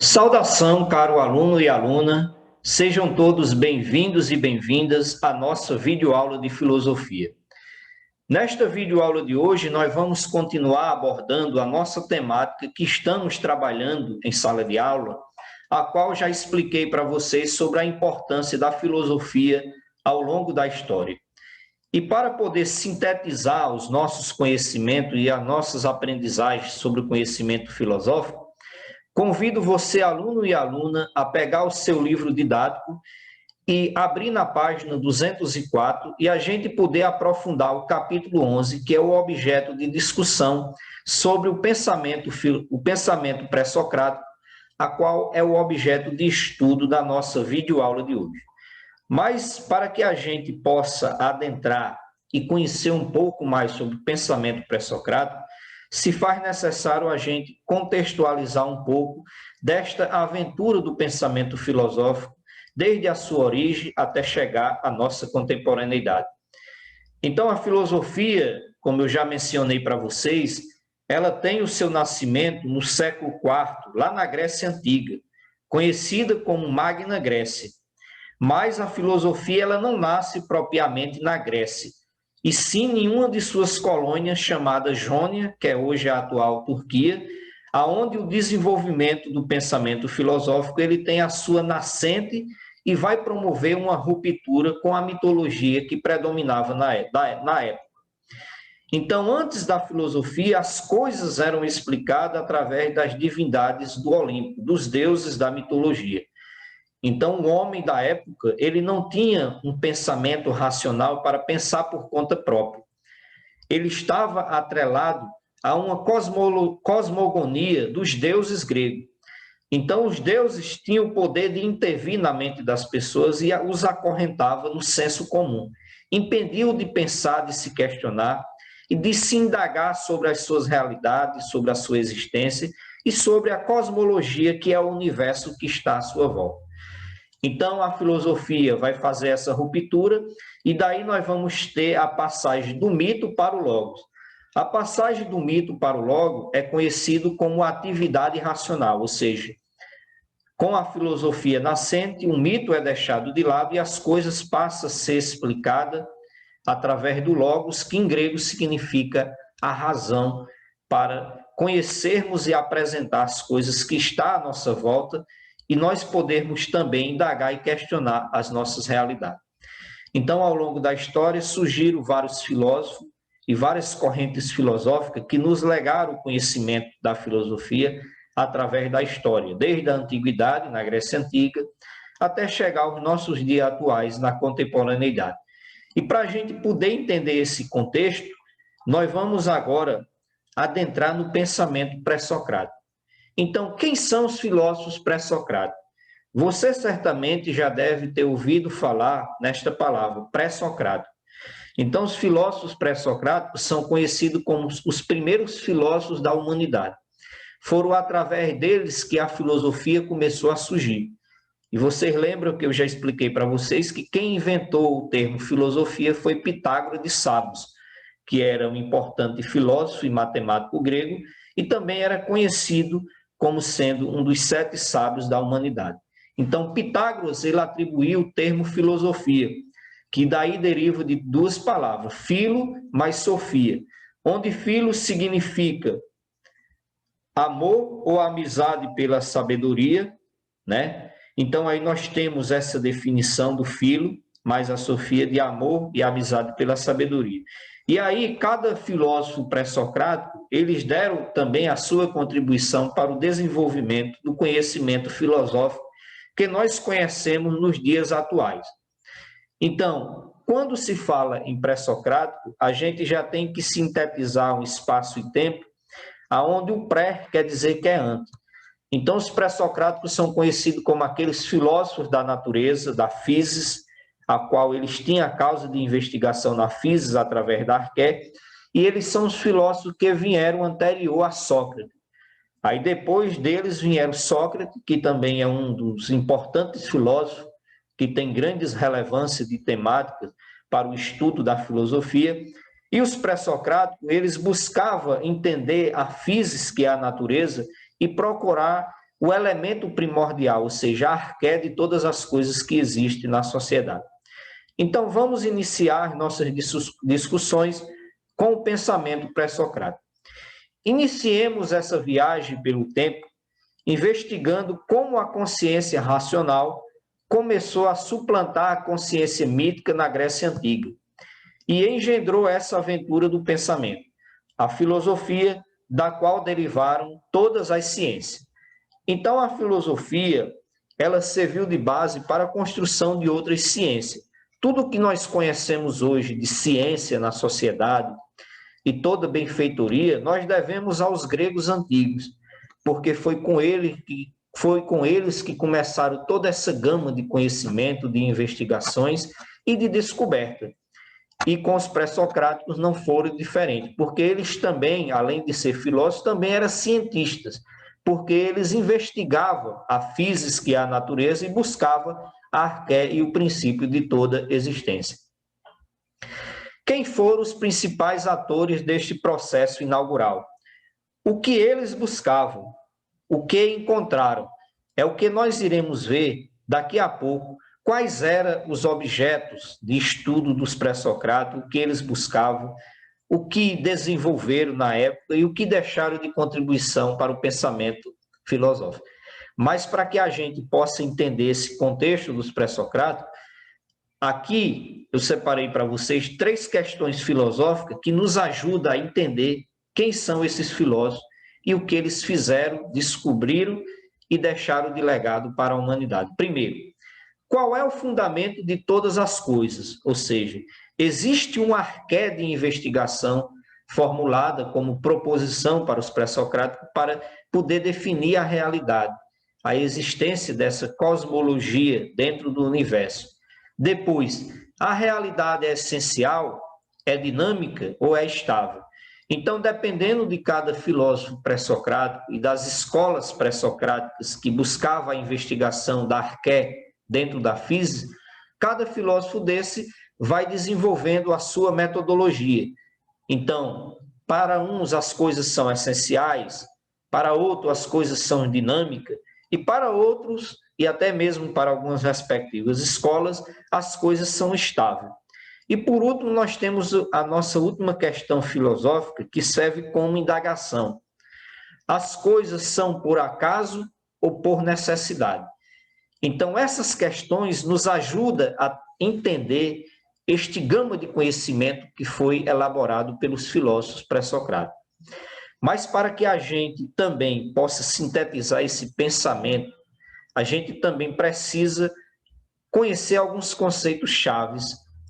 Saudação, caro aluno e aluna, sejam todos bem-vindos e bem-vindas à nossa videoaula de filosofia. Nesta videoaula de hoje, nós vamos continuar abordando a nossa temática que estamos trabalhando em sala de aula, a qual já expliquei para vocês sobre a importância da filosofia ao longo da história. E para poder sintetizar os nossos conhecimentos e as nossas aprendizagens sobre o conhecimento filosófico, convido você, aluno e aluna, a pegar o seu livro didático e abrir na página 204 e a gente poder aprofundar o capítulo 11, que é o objeto de discussão sobre o pensamento pré-socrático, a qual é o objeto de estudo da nossa videoaula de hoje. Mas para que a gente possa adentrar e conhecer um pouco mais sobre o pensamento pré-socrático, se faz necessário a gente contextualizar um pouco desta aventura do pensamento filosófico, desde a sua origem até chegar à nossa contemporaneidade. Então, a filosofia, como eu já mencionei para vocês, ela tem o seu nascimento no século IV, lá na Grécia Antiga, conhecida como Magna Grécia. Mas a filosofia ela não nasce propriamente na Grécia, e sim em uma de suas colônias chamada Jônia, que é hoje a atual Turquia, aonde o desenvolvimento do pensamento filosófico ele tem a sua nascente e vai promover uma ruptura com a mitologia que predominava na época. Então, antes da filosofia, as coisas eram explicadas através das divindades do Olimpo, dos deuses da mitologia. Então, o homem da época, ele não tinha um pensamento racional para pensar por conta própria. Ele estava atrelado a uma cosmogonia dos deuses gregos. Então, os deuses tinham o poder de intervir na mente das pessoas e os acorrentava no senso comum. Impediu de pensar, de se questionar e de se indagar sobre as suas realidades, sobre a sua existência e sobre a cosmologia que é o universo que está à sua volta. Então, a filosofia vai fazer essa ruptura e daí nós vamos ter a passagem do mito para o logos. A passagem do mito para o logos é conhecido como atividade racional, ou seja, com a filosofia nascente, o mito é deixado de lado e as coisas passam a ser explicadas através do logos, que em grego significa a razão, para conhecermos e apresentar as coisas que estão à nossa volta e nós podermos também indagar e questionar as nossas realidades. Então, ao longo da história, surgiram vários filósofos e várias correntes filosóficas que nos legaram o conhecimento da filosofia através da história, desde a antiguidade, na Grécia Antiga, até chegar aos nossos dias atuais, na contemporaneidade. E para a gente poder entender esse contexto, nós vamos agora adentrar no pensamento pré-socrático. Então, quem são os filósofos pré-socráticos? Você certamente já deve ter ouvido falar nesta palavra, pré-socrático. Então, os filósofos pré-socráticos são conhecidos como os primeiros filósofos da humanidade. Foram através deles que a filosofia começou a surgir. E vocês lembram que eu já expliquei para vocês que quem inventou o termo filosofia foi Pitágoras de Samos, que era um importante filósofo e matemático grego e também era conhecido como sendo um dos 7 sábios da humanidade. Então, Pitágoras ele atribuiu o termo filosofia, que daí deriva de 2 palavras, filo mais sofia, onde filo significa amor ou amizade pela sabedoria, né? Então, aí nós temos essa definição do filo, mais a sofia de amor e amizade pela sabedoria. E aí, cada filósofo pré-socrático, eles deram também a sua contribuição para o desenvolvimento do conhecimento filosófico que nós conhecemos nos dias atuais. Então, quando se fala em pré-socrático, a gente já tem que sintetizar um espaço e tempo, aonde o pré quer dizer que é antes. Então, os pré-socráticos são conhecidos como aqueles filósofos da natureza, da física, a qual eles tinham a causa de investigação na física através da arqué, e eles são os filósofos que vieram anterior a Sócrates. Aí depois deles vieram Sócrates, que também é um dos importantes filósofos, que tem grandes relevâncias de temáticas para o estudo da filosofia, e os pré-socráticos, eles buscavam entender a física, que é a natureza, e procurar o elemento primordial, ou seja, a arqué de todas as coisas que existem na sociedade. Então, vamos iniciar nossas discussões com o pensamento pré-socrático. Iniciemos essa viagem pelo tempo, investigando como a consciência racional começou a suplantar a consciência mítica na Grécia Antiga e engendrou essa aventura do pensamento, a filosofia da qual derivaram todas as ciências. Então, a filosofia, ela serviu de base para a construção de outras ciências. Tudo o que nós conhecemos hoje de ciência na sociedade e toda benfeitoria, nós devemos aos gregos antigos, porque foi com eles que começaram toda essa gama de conhecimento, de investigações e de descoberta. E com os pré-socráticos não foram diferentes, porque eles também, além de ser filósofos, também eram cientistas, porque eles investigavam a física e a natureza e buscavam a arqué e o princípio de toda existência. Quem foram os principais atores deste processo inaugural? O que eles buscavam? O que encontraram? É o que nós iremos ver daqui a pouco. Quais eram os objetos de estudo dos pré-socráticos, o que eles buscavam, o que desenvolveram na época e o que deixaram de contribuição para o pensamento filosófico. Mas para que a gente possa entender esse contexto dos pré-socráticos, aqui eu separei para vocês 3 questões filosóficas que nos ajudam a entender quem são esses filósofos e o que eles fizeram, descobriram e deixaram de legado para a humanidade. Primeiro, qual é o fundamento de todas as coisas? Ou seja, existe uma arqué de investigação formulada como proposição para os pré-socráticos para poder definir a realidade, a existência dessa cosmologia dentro do universo. Depois, a realidade é essencial, é dinâmica ou é estável? Então, dependendo de cada filósofo pré-socrático e das escolas pré-socráticas que buscava a investigação da arqué dentro da física, cada filósofo desse vai desenvolvendo a sua metodologia. Então, para uns as coisas são essenciais, para outros as coisas são dinâmicas, e para outros, e até mesmo para algumas respectivas escolas, as coisas são estáveis. E por último, nós temos a nossa última questão filosófica, que serve como indagação. As coisas são por acaso ou por necessidade? Então, essas questões nos ajudam a entender este gama de conhecimento que foi elaborado pelos filósofos pré-socráticos. Mas para que a gente também possa sintetizar esse pensamento, a gente também precisa conhecer alguns conceitos chaves,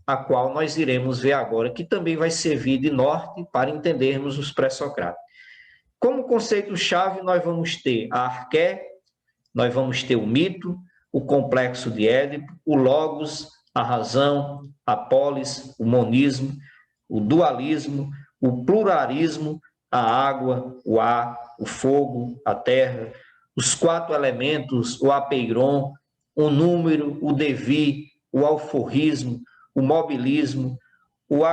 a qual nós iremos ver agora, que também vai servir de norte para entendermos os pré-socráticos. Como conceito-chave, nós vamos ter a arqué, nós vamos ter o mito, o complexo de Édipo, o logos, a razão, a polis, o monismo, o dualismo, o pluralismo, a água, o ar, o fogo, a terra, os 4 elementos, o apeiron, o número, o devir, o alforrismo, o mobilismo, o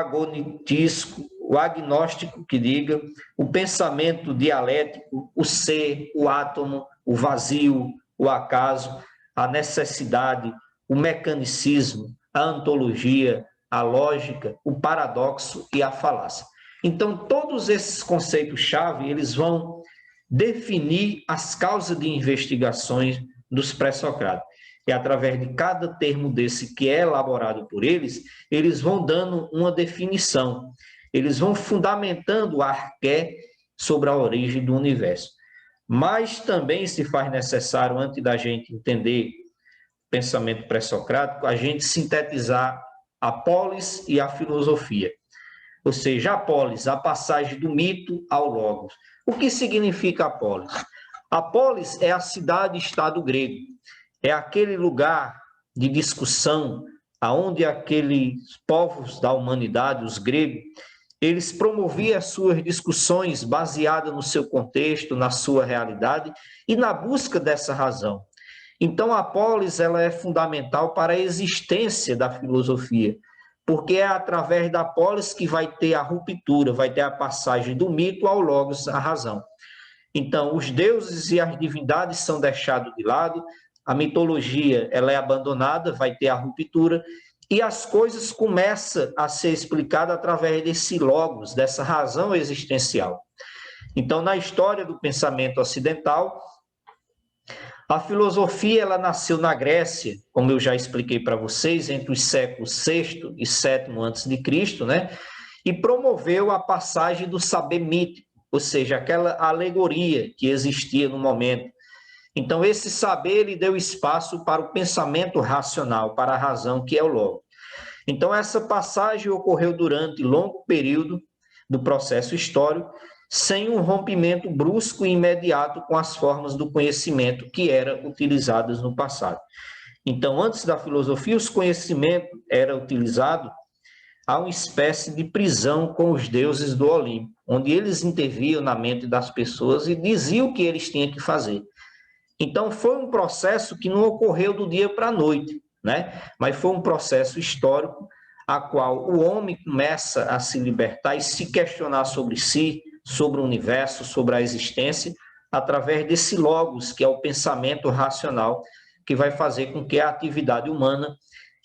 o agnóstico, que diga, o pensamento dialético, o ser, o átomo, o vazio, o acaso, a necessidade, o mecanicismo, a ontologia, a lógica, o paradoxo e a falácia. Então, todos esses conceitos-chave, eles vão definir as causas de investigações dos pré-socráticos. E através de cada termo desse que é elaborado por eles, eles vão dando uma definição, eles vão fundamentando a arqué sobre a origem do universo. Mas também se faz necessário, antes da gente entender o pensamento pré-socrático, a gente sintetizar a polis e a filosofia. Ou seja, a polis, a passagem do mito ao logos. O que significa a polis? A polis é a cidade-estado grego. É aquele lugar de discussão aonde aqueles povos da humanidade, os gregos, eles promoviam as suas discussões baseadas no seu contexto, na sua realidade e na busca dessa razão. Então, a polis ela é fundamental para a existência da filosofia, porque é através da polis que vai ter a ruptura, vai ter a passagem do mito ao logos, a razão. Então, os deuses e as divindades são deixados de lado, a mitologia ela é abandonada, vai ter a ruptura, e as coisas começam a ser explicadas através desse logos, dessa razão existencial. Então, na história do pensamento ocidental, a filosofia ela nasceu na Grécia, como eu já expliquei para vocês, entre os séculos VI e VII a.C., né? E promoveu a passagem do saber mítico, ou seja, aquela alegoria que existia no momento. Então, esse saber ele deu espaço para o pensamento racional, para a razão, que é o logo. Então, essa passagem ocorreu durante longo período do processo histórico, sem um rompimento brusco e imediato com as formas do conhecimento que eram utilizadas no passado. Então, antes da filosofia, os conhecimentos eram utilizados a uma espécie de prisão com os deuses do Olimpo, onde eles interviam na mente das pessoas e diziam o que eles tinham que fazer. Então, foi um processo que não ocorreu do dia para a noite, né? Mas foi um processo histórico a qual o homem começa a se libertar e se questionar sobre si, sobre o universo, sobre a existência, através desse logos, que é o pensamento racional, que vai fazer com que a atividade humana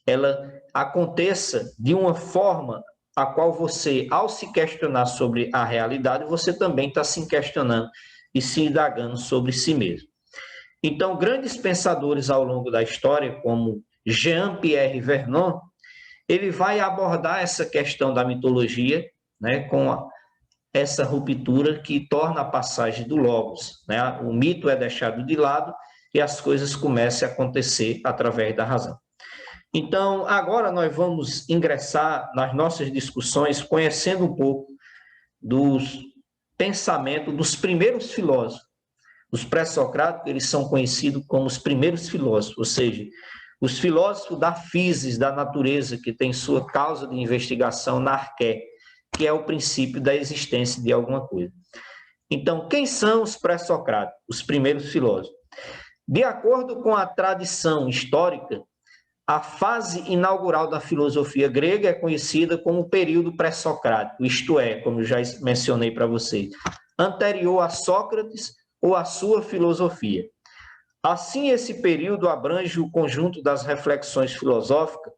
ela aconteça de uma forma a qual você, ao se questionar sobre a realidade, você também está se questionando e se indagando sobre si mesmo. Então, grandes pensadores ao longo da história, como Jean-Pierre Vernon, ele vai abordar essa questão da mitologia, né, com essa ruptura que torna a passagem do logos, né? O mito é deixado de lado e as coisas começam a acontecer através da razão. Então, agora nós vamos ingressar nas nossas discussões conhecendo um pouco dos pensamentos dos primeiros filósofos. Os pré-socráticos, eles são conhecidos como os primeiros filósofos, ou seja, os filósofos da physis, da natureza, que tem sua causa de investigação na arqué, que é o princípio da existência de alguma coisa. Então, quem são os pré-socráticos, os primeiros filósofos? De acordo com a tradição histórica, a fase inaugural da filosofia grega é conhecida como o período pré-socrático, isto é, como eu já mencionei para vocês, anterior a Sócrates ou a sua filosofia. Assim, esse período abrange o conjunto das reflexões filosóficas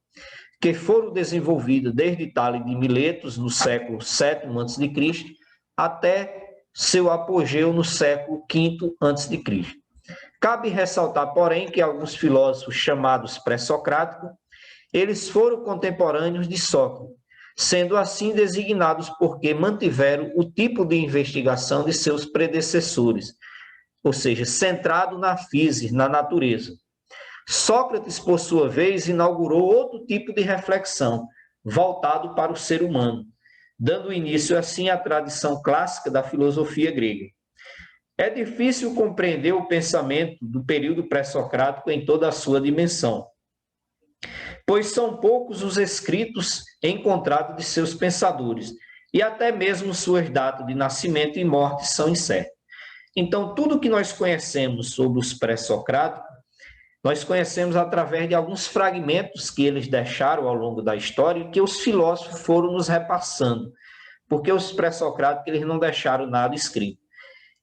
que foram desenvolvidas desde Tales de Miletos, no século VII a.C., até seu apogeu no século V a.C. Cabe ressaltar, porém, que alguns filósofos chamados pré-socráticos, eles foram contemporâneos de Sócrates, sendo assim designados porque mantiveram o tipo de investigação de seus predecessores, ou seja, centrado na physis, na natureza. Sócrates, por sua vez, inaugurou outro tipo de reflexão, voltado para o ser humano, dando início, assim, à tradição clássica da filosofia grega. É difícil compreender o pensamento do período pré-socrático em toda a sua dimensão, pois são poucos os escritos encontrados de seus pensadores, e até mesmo suas datas de nascimento e morte são incertas. Então, tudo que nós conhecemos sobre os pré-socráticos, nós conhecemos através de alguns fragmentos que eles deixaram ao longo da história e que os filósofos foram nos repassando, porque os pré-socráticos eles não deixaram nada escrito.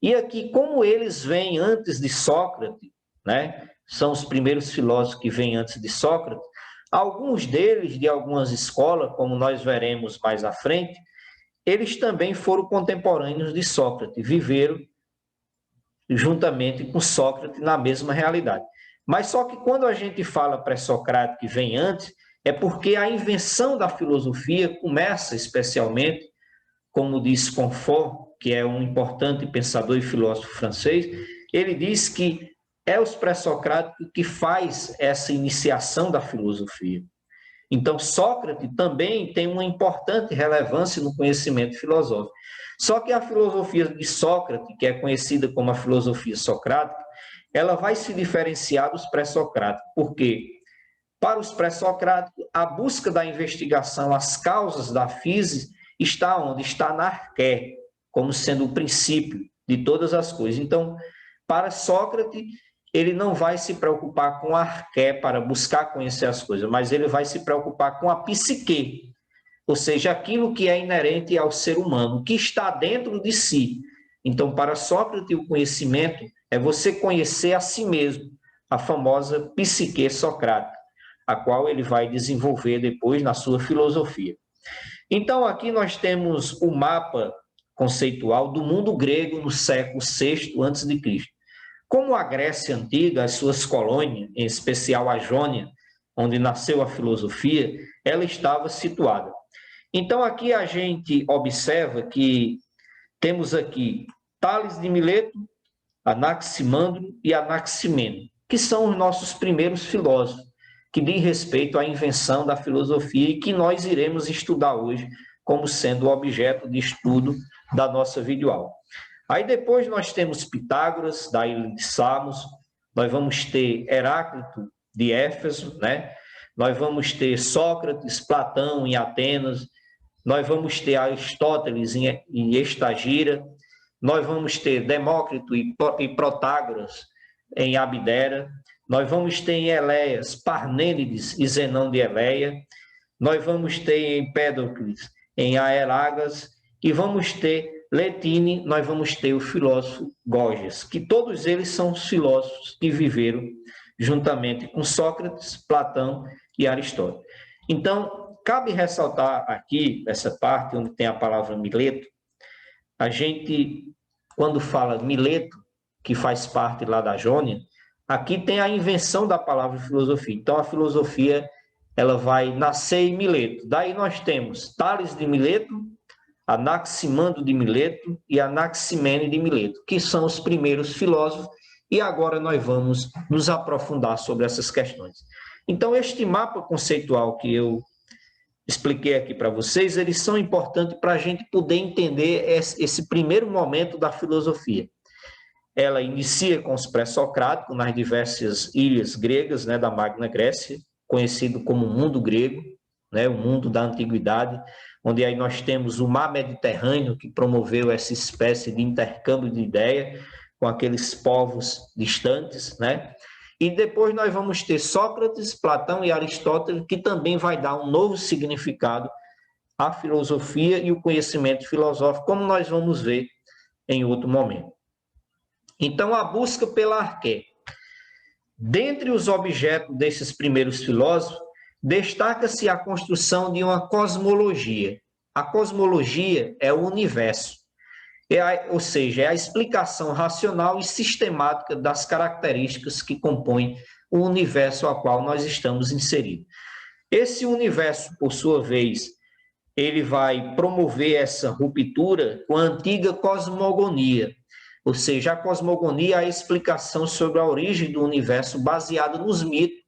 E aqui, como eles vêm antes de Sócrates, né, são os primeiros filósofos que vêm antes de Sócrates, alguns deles, de algumas escolas, como nós veremos mais à frente, eles também foram contemporâneos de Sócrates, viveram juntamente com Sócrates na mesma realidade. Mas só que quando a gente fala pré-socrático que vem antes, é porque a invenção da filosofia começa especialmente, como diz Confort, que é um importante pensador e filósofo francês, ele diz que é os pré-socráticos que faz essa iniciação da filosofia. Então, Sócrates também tem uma importante relevância no conhecimento filosófico. Só que a filosofia de Sócrates, que é conhecida como a filosofia socrática, ela vai se diferenciar dos pré-socráticos. Por quê? Para os pré-socráticos, a busca da investigação, as causas da physis, está onde? Está na arqué, como sendo o princípio de todas as coisas. Então, para Sócrates, ele não vai se preocupar com a arqué para buscar conhecer as coisas, mas ele vai se preocupar com a psique, ou seja, aquilo que é inerente ao ser humano, que está dentro de si, Então, para Sócrates, o conhecimento é você conhecer a si mesmo, a famosa psique socrática, a qual ele vai desenvolver depois na sua filosofia. Então, aqui nós temos o mapa conceitual do mundo grego no século VI a.C. Como a Grécia Antiga, as suas colônias, em especial a Jônia, onde nasceu a filosofia, ela estava situada. Então, aqui a gente observa que temos aqui Tales de Mileto, Anaximandro e Anaximeno, que são os nossos primeiros filósofos, que diz respeito à invenção da filosofia e que nós iremos estudar hoje como sendo objeto de estudo da nossa videoaula. Aí depois nós temos Pitágoras, da ilha de Samos, nós vamos ter Heráclito, de Éfeso, né? Nós vamos ter Sócrates, Platão, em Atenas, nós vamos ter Aristóteles, em Estagira, nós vamos ter Demócrito e Protágoras, em Abdera, nós vamos ter em Eléias, Parmênides e Zenão de Eleia, nós vamos ter em Empédocles, em Aerágas, e vamos ter Letine, nós vamos ter o filósofo Gorgias, que todos eles são os filósofos que viveram juntamente com Sócrates, Platão e Aristóteles. Então, cabe ressaltar aqui, essa parte onde tem a palavra Mileto, a gente, quando fala Mileto, que faz parte lá da Jônia, aqui tem a invenção da palavra filosofia. Então, a filosofia ela vai nascer em Mileto. Daí nós temos Tales de Mileto, Anaximandro de Mileto e Anaximene de Mileto, que são os primeiros filósofos, e agora nós vamos nos aprofundar sobre essas questões. Então, este mapa conceitual que eu expliquei aqui para vocês, eles são importantes para a gente poder entender esse primeiro momento da filosofia. Ela inicia com os pré-socráticos nas diversas ilhas gregas, né, da Magna Grécia, conhecido como mundo grego, né, o mundo da antiguidade, onde aí nós temos o mar Mediterrâneo, que promoveu essa espécie de intercâmbio de ideia com aqueles povos distantes, né? E depois nós vamos ter Sócrates, Platão e Aristóteles, que também vai dar um novo significado à filosofia e o conhecimento filosófico, como nós vamos ver em outro momento. Então, a busca pela arqué. Dentre os objetos desses primeiros filósofos, destaca-se a construção de uma cosmologia. A cosmologia é o universo, ou seja, é a explicação racional e sistemática das características que compõem o universo ao qual nós estamos inseridos. Esse universo, por sua vez, ele vai promover essa ruptura com a antiga cosmogonia, ou seja, a cosmogonia é a explicação sobre a origem do universo baseada nos mitos,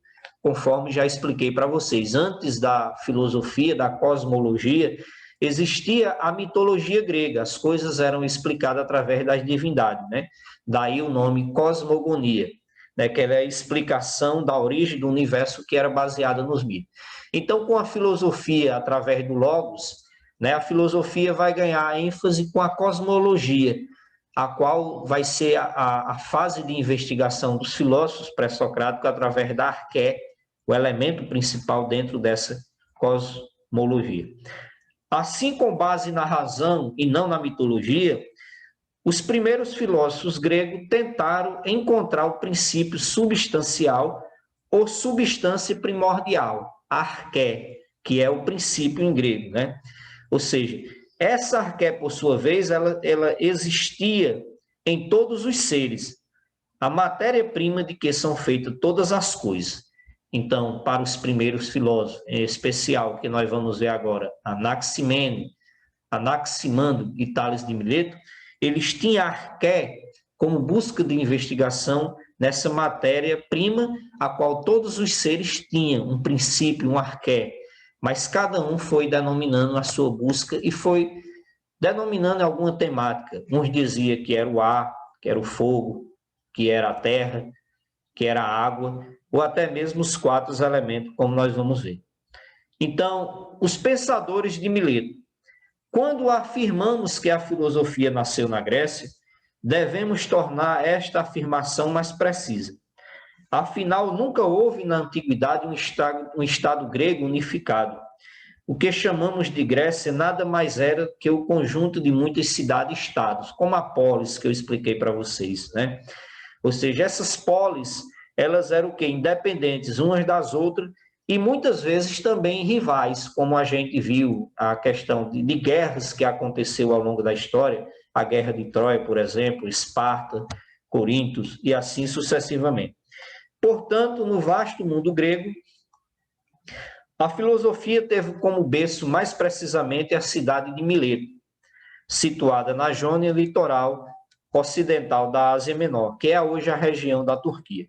conforme já expliquei para vocês. Antes da filosofia, da cosmologia, existia a mitologia grega, as coisas eram explicadas através das divindades, né? Daí o nome cosmogonia, né? Que era a explicação da origem do universo que era baseada nos mitos. Então, com a filosofia, através do Logos, né, a filosofia vai ganhar ênfase com a cosmologia, a qual vai ser a fase de investigação dos filósofos pré-socráticos através da arqué, o elemento principal dentro dessa cosmologia. Assim, com base na razão e não na mitologia, os primeiros filósofos gregos tentaram encontrar o princípio substancial ou substância primordial, arqué, que é o princípio em grego, né? Ou seja, essa arqué, por sua vez, ela existia em todos os seres, a matéria-prima de que são feitas todas as coisas. Então, para os primeiros filósofos, em especial, que nós vamos ver agora, Anaximene, Anaximandro e Tales de Mileto, eles tinham a arqué como busca de investigação nessa matéria-prima, a qual todos os seres tinham um princípio, um arqué, mas cada um foi denominando a sua busca e foi denominando alguma temática. Uns diziam que era o ar, que era o fogo, que era a terra, que era a água, ou até mesmo os 4 elementos, como nós vamos ver. Então, os pensadores de Mileto. Quando afirmamos que a filosofia nasceu na Grécia, devemos tornar esta afirmação mais precisa. Afinal, nunca houve na antiguidade um estado grego unificado. o que chamamos de Grécia nada mais era que o conjunto de muitas cidades-estados, como a polis que eu expliquei para vocês, né? Ou seja, essas polis, elas eram o quê? Independentes umas das outras e muitas vezes também rivais, como a gente viu a questão de guerras que aconteceu ao longo da história, a Guerra de Troia, por exemplo, Esparta, Corintos e assim sucessivamente. Portanto, no vasto mundo grego, a filosofia teve como berço mais precisamente a cidade de Mileto, situada na Jônia litoral ocidental da Ásia Menor, que é hoje a região da Turquia.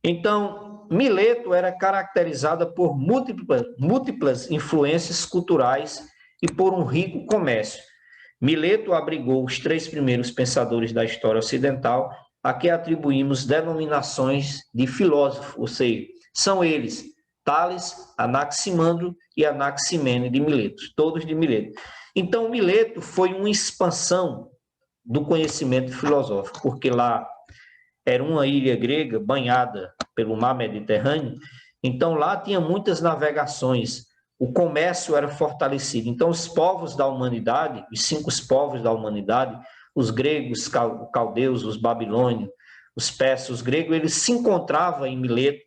Então, Mileto era caracterizada por múltiplas influências culturais e por um rico comércio. Mileto abrigou os 3 primeiros pensadores da história ocidental, a que atribuímos denominações de filósofo, ou seja, são eles Tales, Anaximandro e Anaximene de Mileto, todos de Mileto. Então, Mileto foi uma expansão do conhecimento filosófico, porque lá era uma ilha grega banhada pelo mar Mediterrâneo, então lá tinha muitas navegações, o comércio era fortalecido. Então, os povos da humanidade, os 5 povos da humanidade, os gregos, os caldeus, os babilônios, os persas, os gregos, eles se encontravam em Mileto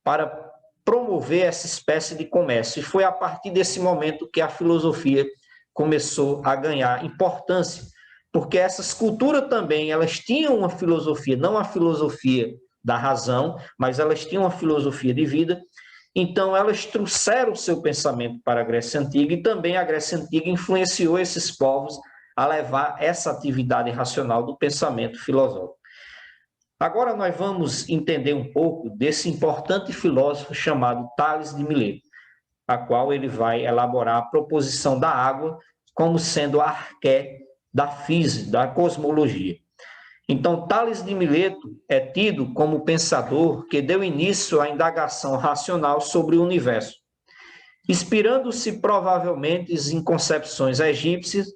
para promover essa espécie de comércio. E foi a partir desse momento que a filosofia começou a ganhar importância, porque essas culturas também, elas tinham uma filosofia, não a filosofia da razão, mas elas tinham uma filosofia de vida. Então, elas trouxeram o seu pensamento para a Grécia Antiga e também a Grécia Antiga influenciou esses povos a levar essa atividade racional do pensamento filosófico. Agora nós vamos entender um pouco desse importante filósofo chamado Tales de Mileto, a qual ele vai elaborar a proposição da água como sendo a arqué da física, da cosmologia. Então, Tales de Mileto é tido como pensador que deu início à indagação racional sobre o universo, inspirando-se provavelmente em concepções egípcias,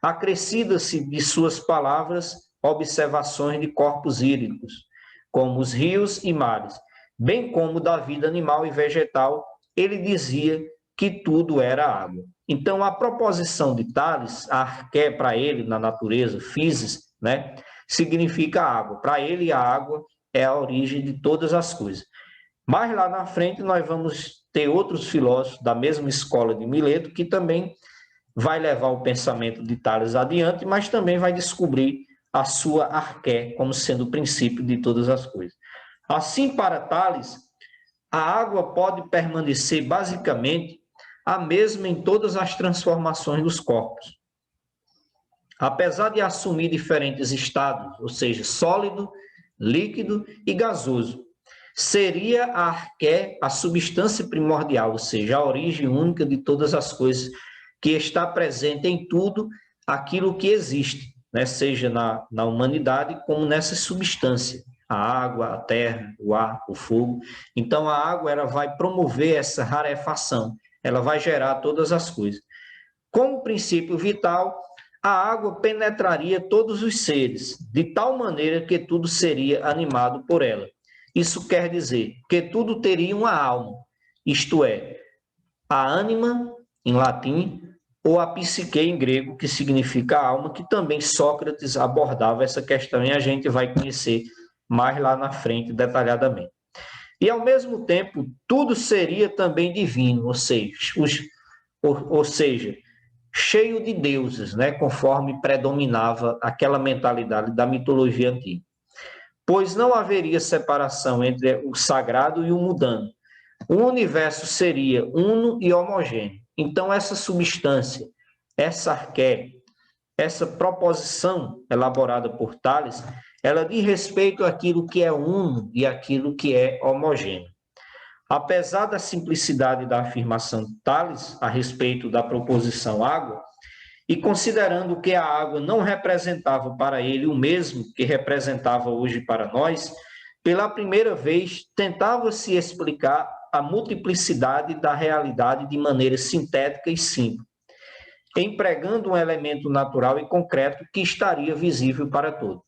acrescidas-se de suas palavras observações de corpos hídricos, como os rios e mares, bem como da vida animal e vegetal. Ele dizia que tudo era água. Então, a proposição de Tales, a arqué para ele na natureza, physis, né, significa água. Para ele, a água é a origem de todas as coisas. Mais lá na frente, nós vamos ter outros filósofos da mesma escola de Mileto, que também vai levar o pensamento de Tales adiante, mas também vai descobrir a sua arqué como sendo o princípio de todas as coisas. Assim, para Tales, a água pode permanecer basicamente a mesma em todas as transformações dos corpos. Apesar de assumir diferentes estados, ou seja, sólido, líquido e gasoso, seria a arqué a substância primordial, ou seja, a origem única de todas as coisas, que está presente em tudo aquilo que existe, né? Seja na humanidade como nessa substância, a água, a terra, o ar, o fogo. Então, a água ela vai promover essa rarefação, ela vai gerar todas as coisas. Como princípio vital, a água penetraria todos os seres, de tal maneira que tudo seria animado por ela. Isso quer dizer que tudo teria uma alma, isto é, a ânima, em latim, ou a psique em grego, que significa alma, que também Sócrates abordava essa questão e a gente vai conhecer mais lá na frente detalhadamente. E, ao mesmo tempo, tudo seria também divino, ou seja, cheio de deuses, né, conforme predominava aquela mentalidade da mitologia antiga. Pois não haveria separação entre o sagrado e o mundano. O universo seria uno e homogêneo. Então, essa substância, essa arqué, essa proposição elaborada por Tales, ela diz respeito àquilo que é uno e àquilo que é homogêneo. Apesar da simplicidade da afirmação de Tales a respeito da proposição água, e considerando que a água não representava para ele o mesmo que representava hoje para nós, pela primeira vez tentava-se explicar a multiplicidade da realidade de maneira sintética e simples, empregando um elemento natural e concreto que estaria visível para todos.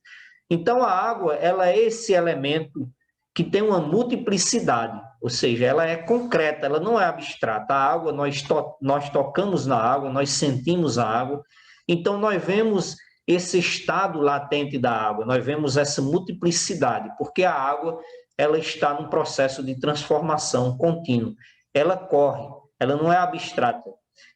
Então, a água ela é esse elemento que tem uma multiplicidade, ou seja, ela é concreta, ela não é abstrata. A água, nós tocamos na água, nós sentimos a água, então nós vemos esse estado latente da água, nós vemos essa multiplicidade, porque a água ela está num processo de transformação contínuo, ela corre, ela não é abstrata,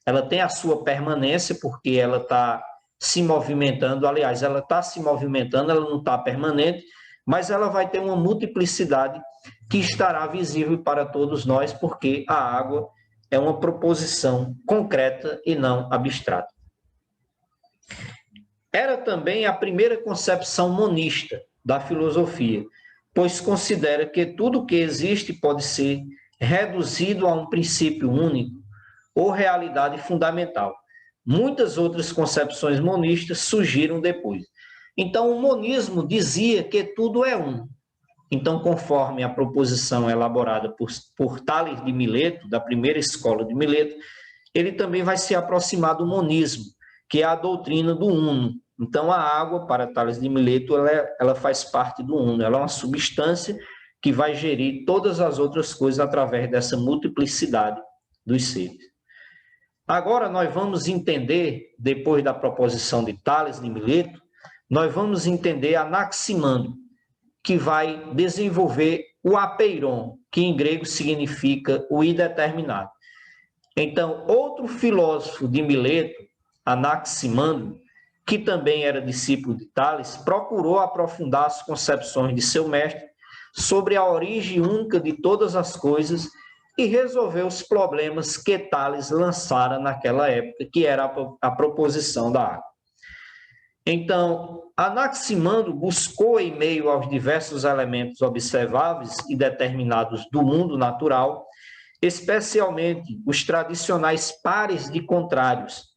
ela tem a sua permanência, porque ela está se movimentando, aliás, ela está se movimentando, ela não está permanente, mas ela vai ter uma multiplicidade que estará visível para todos nós, porque a água é uma proposição concreta e não abstrata. Era também a primeira concepção monista da filosofia, pois considera que tudo que existe pode ser reduzido a um princípio único ou realidade fundamental. Muitas outras concepções monistas surgiram depois. Então, o monismo dizia que tudo é um. Então, conforme a proposição elaborada por Tales de Mileto, da primeira escola de Mileto, ele também vai se aproximar do monismo, que é a doutrina do uno. Então, a água, para Tales de Mileto, ela faz parte do uno, ela é uma substância que vai gerir todas as outras coisas através dessa multiplicidade dos seres. Agora, nós vamos entender, depois da proposição de Tales de Mileto, nós vamos entender Anaximandro, que vai desenvolver o apeiron, que em grego significa o indeterminado. Então, outro filósofo de Mileto, Anaximandro, que também era discípulo de Tales, procurou aprofundar as concepções de seu mestre sobre a origem única de todas as coisas e resolveu os problemas que Tales lançara naquela época, que era a proposição da água. Então, Anaximandro buscou, em meio aos diversos elementos observáveis e determinados do mundo natural, especialmente os tradicionais pares de contrários,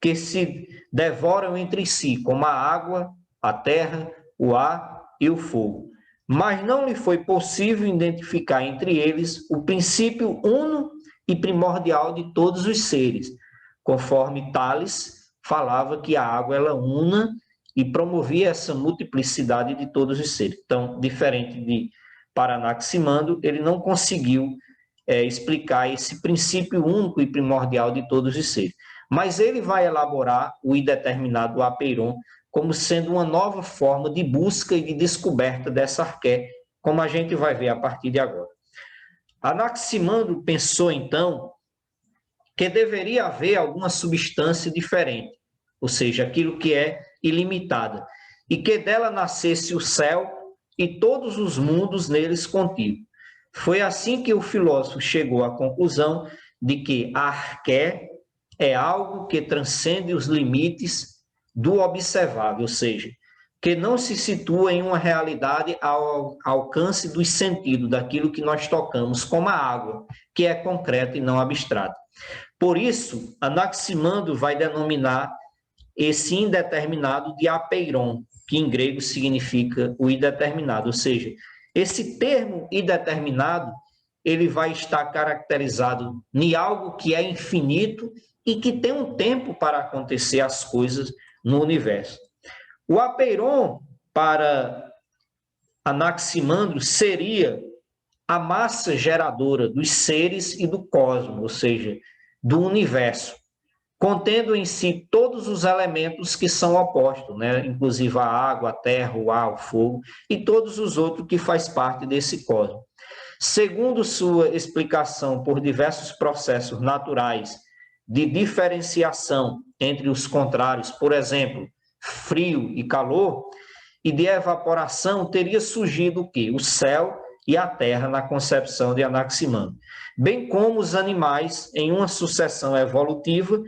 que se devoram entre si, como a água, a terra, o ar e o fogo. Mas não lhe foi possível identificar entre eles o princípio uno e primordial de todos os seres, conforme Tales falava que a água ela una e promovia essa multiplicidade de todos os seres. Então, diferente de Anaximandro, ele não conseguiu explicar esse princípio único e primordial de todos os seres. Mas ele vai elaborar o indeterminado apeiron como sendo uma nova forma de busca e de descoberta dessa arqué, como a gente vai ver a partir de agora. Anaximandro pensou, então, que deveria haver alguma substância diferente, ou seja, aquilo que é ilimitada, e que dela nascesse o céu e todos os mundos neles contíguos. Foi assim que o filósofo chegou à conclusão de que a arqué é algo que transcende os limites do observável, ou seja, que não se situa em uma realidade ao alcance dos sentidos, daquilo que nós tocamos, como a água, que é concreta e não abstrata. Por isso, Anaximandro vai denominar esse indeterminado de apeiron, que em grego significa o indeterminado, ou seja, esse termo indeterminado, ele vai estar caracterizado em algo que é infinito e que tem um tempo para acontecer as coisas no universo. O apeiron, para Anaximandro, seria a massa geradora dos seres e do cosmos, ou seja, do universo, contendo em si todos os elementos que são opostos, né? Inclusive a água, a terra, o ar, o fogo e todos os outros que faz parte desse cosmos. Segundo sua explicação por diversos processos naturais de diferenciação entre os contrários, por exemplo, frio e calor, e de evaporação, teria surgido o quê? O céu e a terra na concepção de Anaximandro, bem como os animais em uma sucessão evolutiva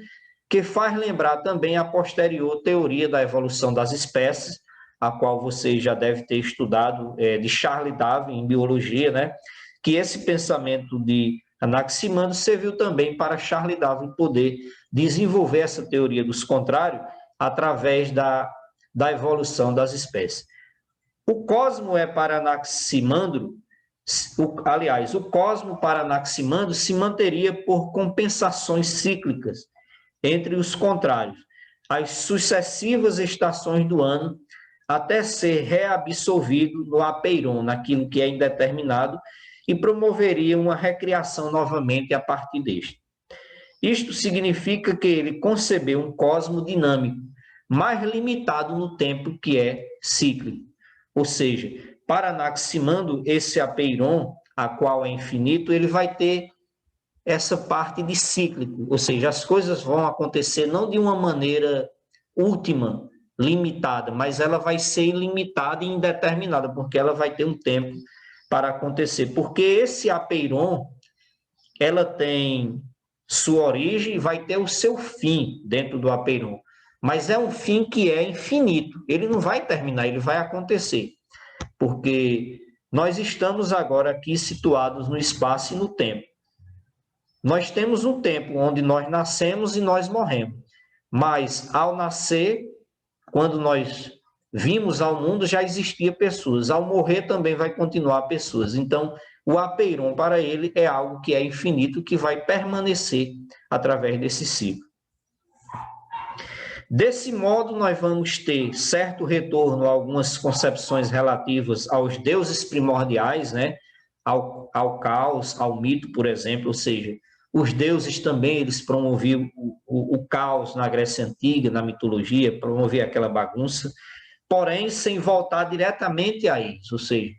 que faz lembrar também a posterior teoria da evolução das espécies, a qual você já deve ter estudado, de Charles Darwin, em biologia, né? Que esse pensamento de Anaximandro serviu também para Charles Darwin poder desenvolver essa teoria dos contrários através da evolução das espécies. O cosmo é para Anaximandro, aliás, o cosmo para Anaximandro se manteria por compensações cíclicas entre os contrários, as sucessivas estações do ano, até ser reabsorvido no apeiron, naquilo que é indeterminado, e promoveria uma recriação novamente a partir deste. Isto significa que ele concebeu um cosmo dinâmico, mais limitado no tempo, que é cíclico. Ou seja, para Anaximandro, esse apeiron, a qual é infinito, ele vai ter essa parte de cíclico, ou seja, as coisas vão acontecer não de uma maneira última, limitada, mas ela vai ser ilimitada e indeterminada, porque ela vai ter um tempo para acontecer. Porque esse apeiron, ela tem sua origem e vai ter o seu fim dentro do apeiron, mas é um fim que é infinito, ele não vai terminar, ele vai acontecer, porque nós estamos agora aqui situados no espaço e no tempo. Nós temos um tempo onde nós nascemos e nós morremos, mas ao nascer, quando nós vimos ao mundo, já existia pessoas, ao morrer também vai continuar pessoas. Então, o apeiron para ele é algo que é infinito, que vai permanecer através desse ciclo. Desse modo, nós vamos ter certo retorno a algumas concepções relativas aos deuses primordiais, né? ao caos, ao mito, por exemplo, ou seja, os deuses também, eles promoviam o caos na Grécia Antiga, na mitologia, promoviam aquela bagunça, porém sem voltar diretamente a eles, ou seja,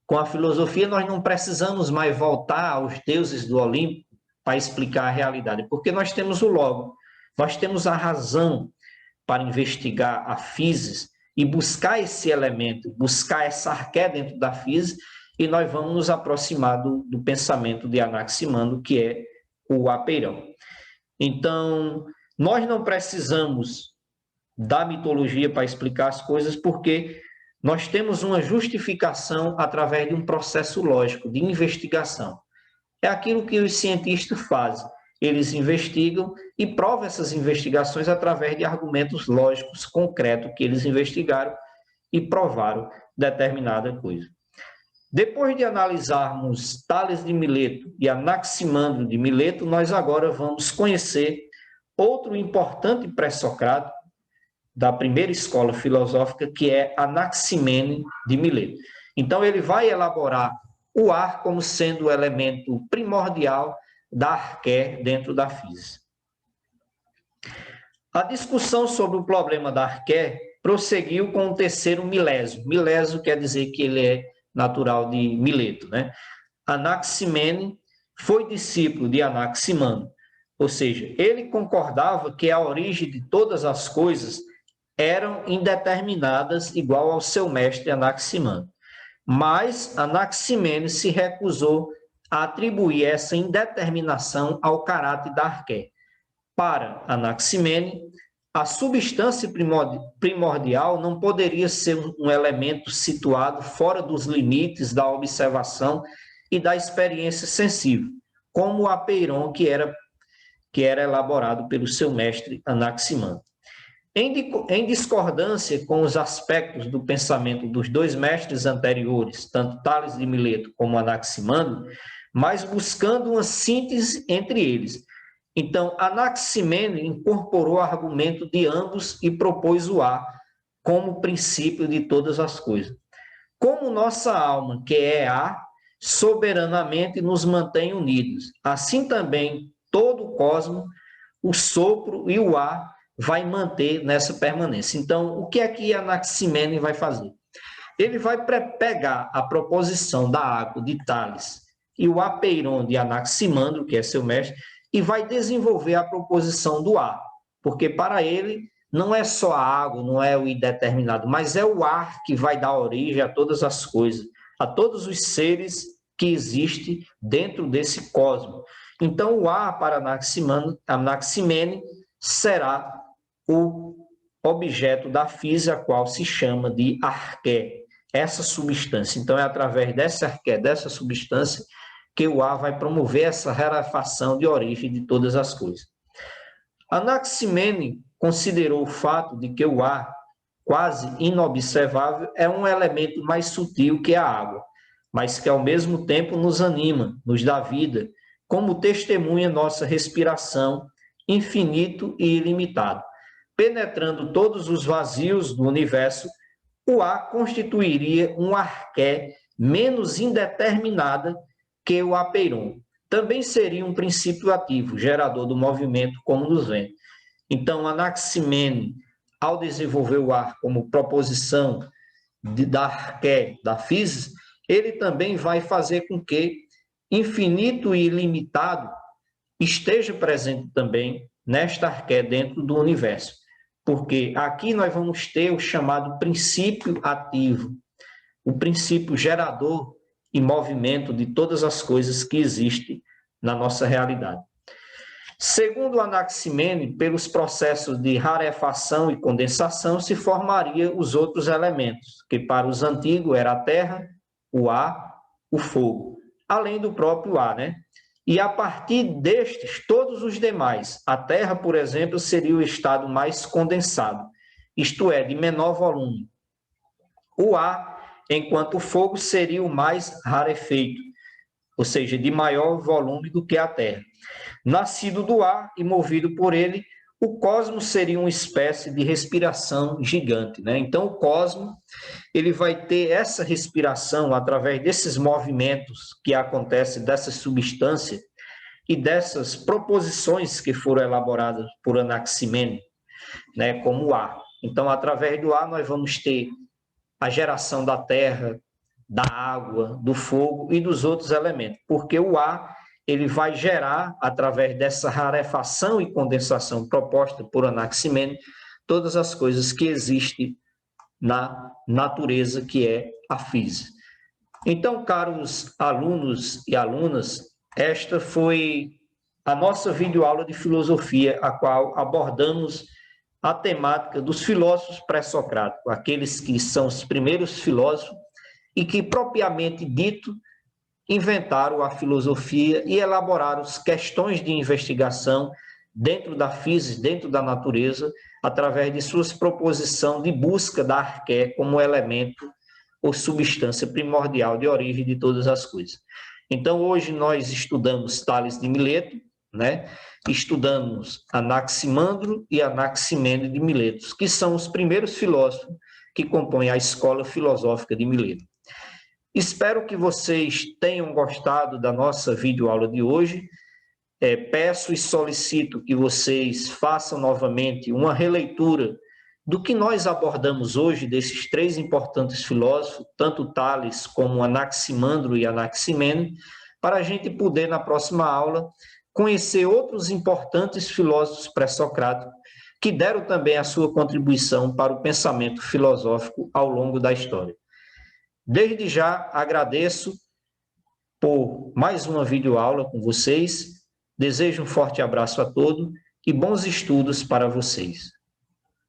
com a filosofia nós não precisamos mais voltar aos deuses do Olimpo para explicar a realidade, porque nós temos o logo, nós temos a razão para investigar a física e buscar esse elemento, buscar essa arqué dentro da física, e nós vamos nos aproximar do pensamento de Anaximandro, que é o apeirão. Então, nós não precisamos da mitologia para explicar as coisas, porque nós temos uma justificação através de um processo lógico, de investigação. É aquilo que os cientistas fazem. Eles investigam e provam essas investigações através de argumentos lógicos concretos que eles investigaram e provaram determinada coisa. Depois de analisarmos Tales de Mileto e Anaximandro de Mileto, nós agora vamos conhecer outro importante pré-socrático da primeira escola filosófica, que é Anaximene de Mileto. Então, ele vai elaborar o ar como sendo o elemento primordial da arqué dentro da física. A discussão sobre o problema da arqué prosseguiu com o terceiro Milésio. Milésio quer dizer que ele é natural de Mileto, né? Anaximene foi discípulo de Anaximandro, ou seja, ele concordava que a origem de todas as coisas eram indeterminadas, igual ao seu mestre Anaximandro. Mas Anaximene se recusou a atribuir essa indeterminação ao caráter da arqué. Para Anaximene, a substância primordial não poderia ser um elemento situado fora dos limites da observação e da experiência sensível, como o apeiron que era elaborado pelo seu mestre Anaximandro. Em discordância com os aspectos do pensamento dos dois mestres anteriores, tanto Tales de Mileto como Anaximandro, mas buscando uma síntese entre eles. Então, Anaximene incorporou o argumento de ambos e propôs o ar como princípio de todas as coisas. Como nossa alma, que é ar, soberanamente nos mantém unidos, assim também todo o cosmos, o sopro e o ar vai manter nessa permanência. Então, o que é que Anaximene vai fazer? Ele vai pegar a proposição da água de Tales e o apeiron de Anaximandro, que é seu mestre, e vai desenvolver a proposição do ar, porque para ele não é só a água, não é o indeterminado, mas é o ar que vai dar origem a todas as coisas, a todos os seres que existem dentro desse cosmos. Então, o ar para Anaximene será o objeto da física, a qual se chama de arqué, essa substância. Então, é através dessa arqué, dessa substância, que o ar vai promover essa rarefação de origem de todas as coisas. Anaximene considerou o fato de que o ar, quase inobservável, é um elemento mais sutil que a água, mas que ao mesmo tempo nos anima, nos dá vida, como testemunha nossa respiração, infinito e ilimitado. Penetrando todos os vazios do universo, o ar constituiria um arqué menos indeterminada que o apeiron. Também seria um princípio ativo, gerador do movimento como dos ventos. Então, Anaximene, ao desenvolver o ar como proposição da arqué, da physis, ele também vai fazer com que infinito e ilimitado esteja presente também nesta arqué dentro do universo. Porque aqui nós vamos ter o chamado princípio ativo, o princípio gerador e movimento de todas as coisas que existem na nossa realidade. Segundo Anaximene, pelos processos de rarefação e condensação, se formaria os outros elementos, que para os antigos era a terra, o ar, o fogo, além do próprio ar, né? E a partir destes, todos os demais, a terra, por exemplo, seria o estado mais condensado, isto é, de menor volume. O ar, enquanto o fogo, seria o mais rarefeito, ou seja, de maior volume do que a terra. Nascido do ar e movido por ele, o cosmos seria uma espécie de respiração gigante, né? Então, o cosmos ele vai ter essa respiração através desses movimentos que acontecem dessa substância e dessas proposições que foram elaboradas por Anaximene, né, como o ar. Então, através do ar, nós vamos ter a geração da terra, da água, do fogo e dos outros elementos, porque o ar ele vai gerar, através dessa rarefação e condensação proposta por Anaximene, todas as coisas que existem na natureza, que é a física. Então, caros alunos e alunas, esta foi a nossa videoaula de filosofia, a qual abordamos a temática dos filósofos pré-socráticos, aqueles que são os primeiros filósofos e que, propriamente dito, inventaram a filosofia e elaboraram questões de investigação dentro da física, dentro da natureza, através de suas proposições de busca da arqué como elemento ou substância primordial de origem de todas as coisas. Então, hoje nós estudamos Tales de Mileto, né? Estudamos Anaximandro e Anaximene de Mileto, que são os primeiros filósofos que compõem a escola filosófica de Mileto. Espero que vocês tenham gostado da nossa videoaula de hoje. Peço e solicito que vocês façam novamente uma releitura do que nós abordamos hoje, desses três importantes filósofos, tanto Tales como Anaximandro e Anaximene, para a gente poder, na próxima aula, conhecer outros importantes filósofos pré-socráticos que deram também a sua contribuição para o pensamento filosófico ao longo da história. Desde já agradeço por mais uma videoaula com vocês, desejo um forte abraço a todos e bons estudos para vocês.